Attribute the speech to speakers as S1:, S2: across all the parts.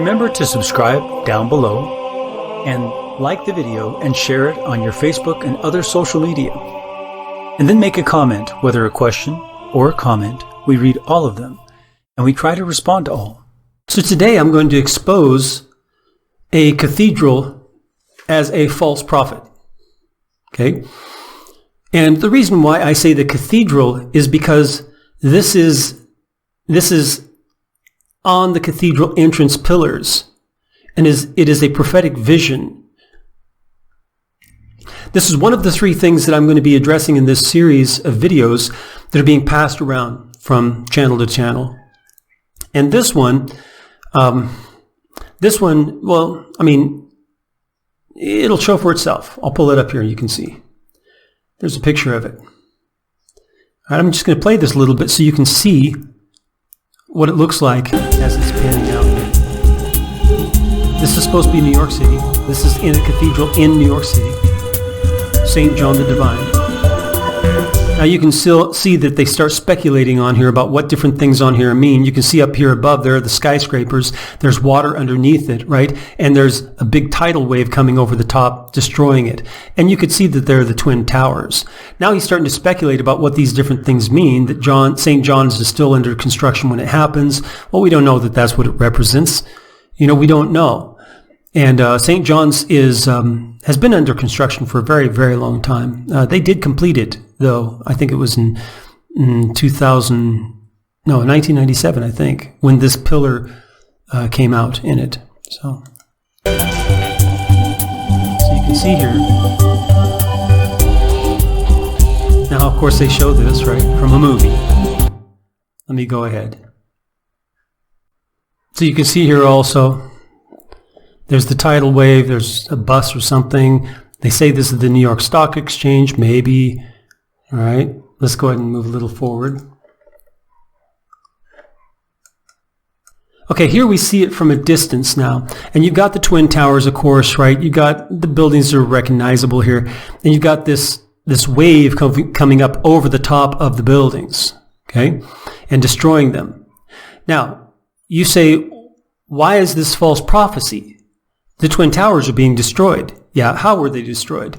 S1: Remember to subscribe down below and like the video and share it on your Facebook and other social media. And then make a comment, whether a question or a comment. We read all of them and we try to respond to all. So today I'm going to expose a cathedral as a false prophet. Okay? And the reason why I say the cathedral is because this is on the cathedral entrance pillars, and it is a prophetic vision. This is one of the three things that I'm going to be addressing in this series of videos that are being passed around from channel to channel. And this one, well, I mean, it'll show for itself. I'll pull it up here. You can see. There's a picture of it. All right, I'm just going to play this a little bit so you can see what it looks like as it's panning out. This is supposed to be New York City. This is in a cathedral in New York City. St. John the Divine. Now you can still see that they start speculating on here about what different things on here mean. You can see up here above there are the skyscrapers. There's water underneath it, right? And there's a big tidal wave coming over the top, destroying it. And you could see that there are the Twin Towers. Now he's starting to speculate about what these different things mean, that St. John's is still under construction when it happens. Well, we don't know that that's what it represents. You know, we don't know. And St. John's has been under construction for a very, very long time. They did complete it, though. I think it was in 1997, I think, when this pillar came out in it. So you can see here. Now, of course, they show this, right, from a movie. Let me go ahead. So you can see here also, there's the tidal wave, there's a bus or something. They say this is the New York Stock Exchange, maybe. All right, let's go ahead and move a little forward. Okay, here we see it from a distance now. And you've got the Twin Towers, of course, right? You've got the buildings that are recognizable here. And you've got this wave coming up over the top of the buildings, okay, and destroying them. Now, you say, why is this false prophecy? The Twin Towers are being destroyed. Yeah, how were they destroyed?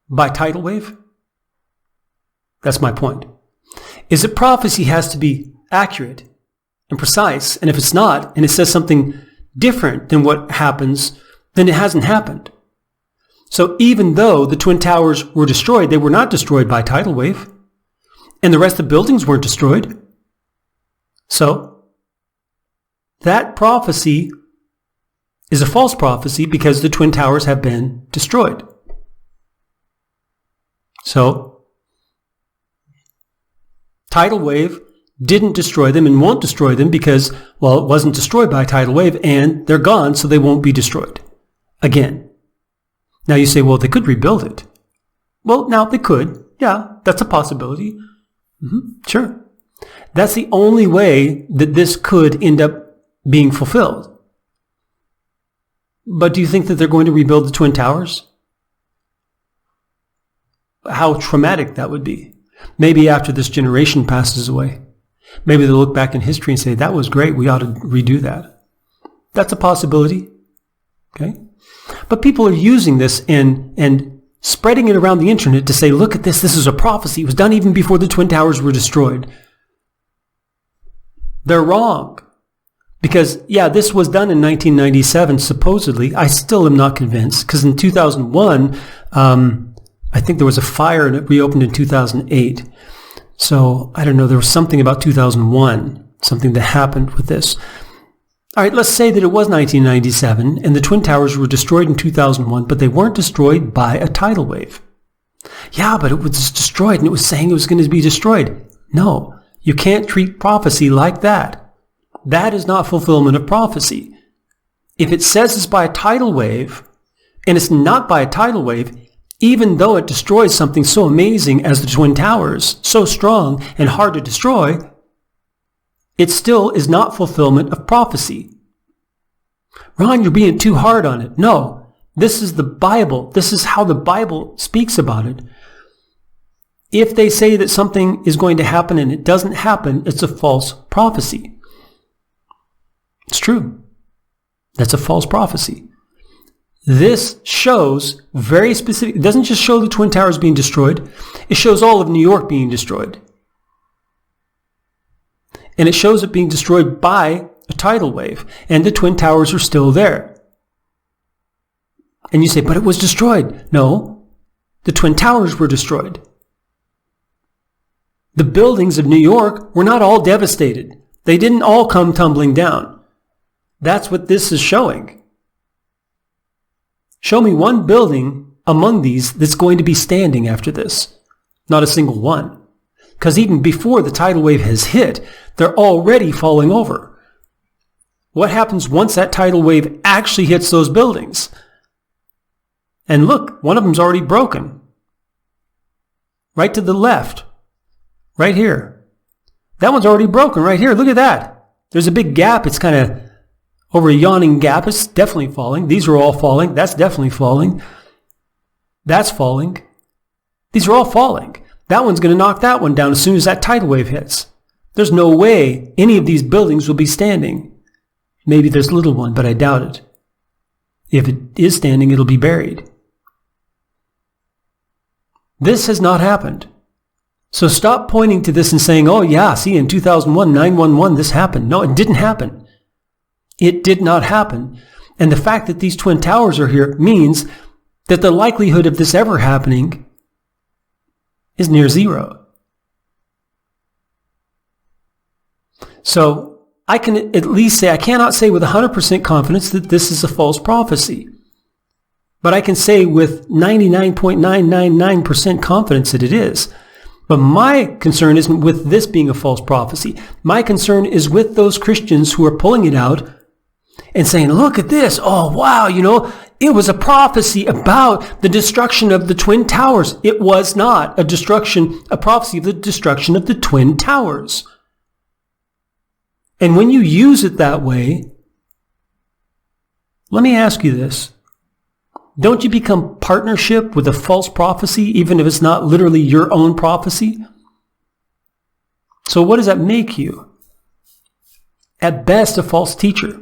S1: By tidal wave? That's my point. Is that prophecy has to be accurate and precise, and if it's not, and it says something different than what happens, then it hasn't happened. So even though the Twin Towers were destroyed, they were not destroyed by tidal wave, and the rest of the buildings weren't destroyed. So that prophecy is a false prophecy because the Twin Towers have been destroyed. So, tidal wave didn't destroy them and won't destroy them because, well, it wasn't destroyed by a tidal wave and they're gone, so they won't be destroyed again. Now you say, well, they could rebuild it. Well, now they could. Yeah, that's a possibility. Sure. That's the only way that this could end up being fulfilled. But do you think that they're going to rebuild the Twin Towers? How traumatic that would be. Maybe after this generation passes away. Maybe they'll look back in history and say, that was great, we ought to redo that. That's a possibility. Okay? But people are using this and spreading it around the internet to say, look at this is a prophecy. It was done even before the Twin Towers were destroyed. They're wrong. Because, yeah, this was done in 1997, supposedly. I still am not convinced, because in 2001, I think there was a fire and it reopened in 2008. So, I don't know, there was something about 2001, something that happened with this. All right, let's say that it was 1997, and the Twin Towers were destroyed in 2001, but they weren't destroyed by a tidal wave. Yeah, but it was destroyed, and it was saying it was going to be destroyed. No, you can't treat prophecy like that. That is not fulfillment of prophecy. If it says it's by a tidal wave, and it's not by a tidal wave, even though it destroys something so amazing as the Twin Towers, so strong and hard to destroy, it still is not fulfillment of prophecy. Ron, you're being too hard on it. No, this is the Bible. This is how the Bible speaks about it. If they say that something is going to happen and it doesn't happen, it's a false prophecy. It's true. That's a false prophecy. This shows very specific, it doesn't just show the Twin Towers being destroyed, it shows all of New York being destroyed. And it shows it being destroyed by a tidal wave, and the Twin Towers are still there. And you say, but it was destroyed. No, the Twin Towers were destroyed. The buildings of New York were not all devastated. They didn't all come tumbling down. That's what this is showing. Show me one building among these that's going to be standing after this. Not a single one. Because even before the tidal wave has hit, they're already falling over. What happens once that tidal wave actually hits those buildings? And look, one of them's already broken. Right to the left. Right here. That one's already broken right here. Look at that. There's a big gap. It's kind of over a yawning gap. It's definitely falling. These are all falling. That's definitely falling. That's falling. These are all falling. That one's going to knock that one down as soon as that tidal wave hits. There's no way any of these buildings will be standing. Maybe there's a little one, but I doubt it. If it is standing, it'll be buried. This has not happened. So stop pointing to this and saying, oh yeah, see, in 2001, 9/11, this happened. No, it didn't happen. It did not happen. And the fact that these Twin Towers are here means that the likelihood of this ever happening is near zero. So I can at least say, I cannot say with 100% confidence that this is a false prophecy. But I can say with 99.999% confidence that it is. But my concern isn't with this being a false prophecy. My concern is with those Christians who are pulling it out and saying, look at this. Oh, wow, it was a prophecy about the destruction of the Twin Towers. It was not a prophecy of the destruction of the Twin Towers. And when you use it that way, let me ask you this. Don't you become partnership with a false prophecy, even if it's not literally your own prophecy? So what does that make you? At best, a false teacher.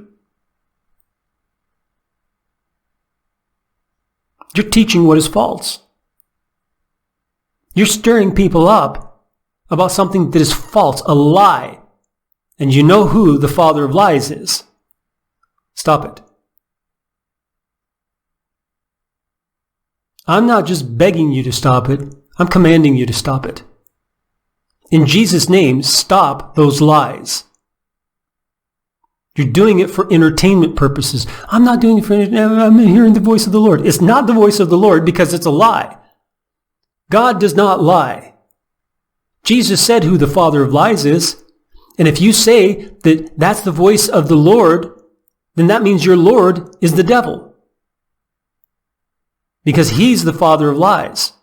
S1: You're teaching what is false. You're stirring people up about something that is false, a lie. And you know who the father of lies is. Stop it. I'm not just begging you to stop it. I'm commanding you to stop it. In Jesus' name, stop those lies. You're doing it for entertainment purposes. I'm not doing it for entertainment. I'm hearing the voice of the Lord. It's not the voice of the Lord because it's a lie. God does not lie. Jesus said who the father of lies is. And if you say that that's the voice of the Lord, then that means your Lord is the devil. Because he's the father of lies.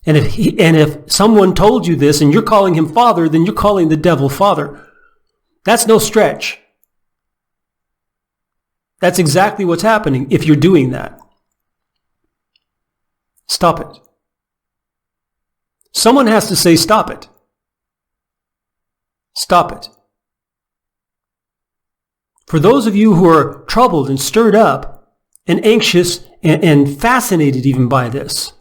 S1: And if someone told you this and you're calling him father, then you're calling the devil father. That's no stretch. That's exactly what's happening if you're doing that. Stop it. Someone has to say stop it. Stop it. For those of you who are troubled and stirred up and anxious and fascinated even by this,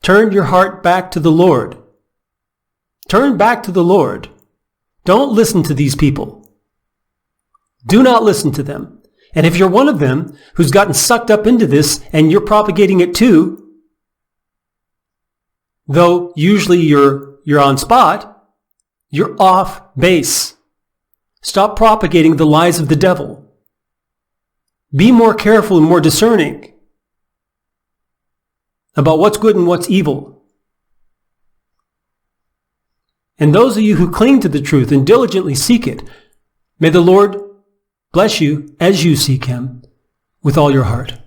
S1: turn your heart back to the Lord. Turn back to the Lord. Don't listen to these people. Do not listen to them. And if you're one of them who's gotten sucked up into this and you're propagating it too, though usually you're on spot, you're off base. Stop propagating the lies of the devil. Be more careful and more discerning about what's good and what's evil. And those of you who cling to the truth and diligently seek it, may the Lord bless you as you seek him with all your heart.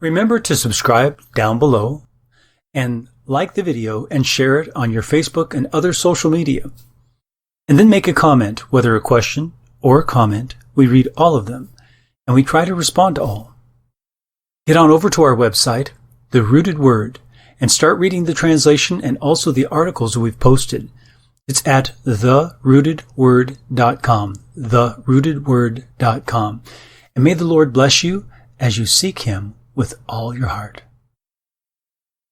S1: Remember to subscribe down below and like the video and share it on your Facebook and other social media. And then make a comment, whether a question or a comment. We read all of them, and we try to respond to all. Get on over to our website, The Rooted Word, and start reading the translation and also the articles we've posted. It's at therootedword.com, therootedword.com. And may the Lord bless you as you seek Him with all your heart.